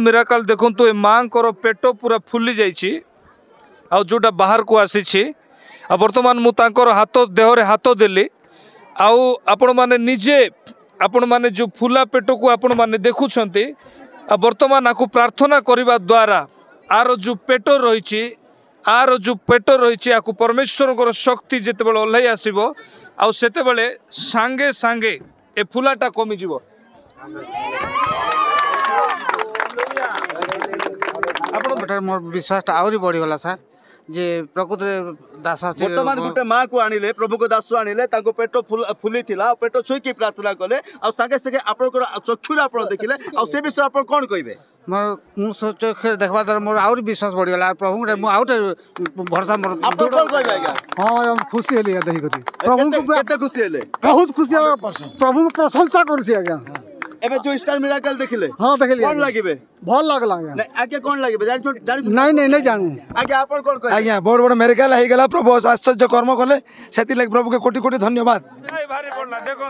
miracle देखंतु ए माँ को पेट पूरा फुली जाइछि आ जोटा बाहर को आसी आ वर्तमान मु तांकर हाथ देहरे हाथ देली आउ आपण माने निजे आपण माने जो फुला पेट को आपण माने देखुछंती आ वर्तमान आकु प्रार्थना करबा द्वारा आर जो पेट रही आर जो पेट रही आकु परमेश्वर को शक्ति जिते बड़े ओह्लाई आसो आउ सेते बड़े सांगे सांगे ए फुलाटा कमी जीवो मोर विश्वास आहरी बढ़ीगला सर जे प्रकृत दास वर्तमान गोटे माँ को आनिले प्रभु को दास आनिले ताको पेट फुली थिला पेट छुईकी प्रार्थना कले आ संगे संगे आपन चक्षुरे आपन देखिले आ से विषय आपन कोन कहबे मोर मु चक्षु देखबा द्वारा मोर आहरी विश्वास बढ़ीगला प्रभु रे मु आउटे भरोसा मोर आपन कोन कहबे आज्ञा हां हम खुशी हेली देखि कथि प्रभु को केते खुशी हेले बहुत खुशी प्रभु को प्रशंसा करछि आज्ञा एबे जो स्टार मिराकल देखिले हां देखलिए कोन लागिबे भल लागला नहीं आगे कोन लागिबे जानि नहीं नहीं नहीं जाने आगे आपन कोन कहबे आज्ञा बड़ बड़ मेडिकल हे गेला प्रभु आश्चर्य कर्म कले सेति लाग प्रभु के कोटि कोटि धन्यवाद भारी पड़ला देखो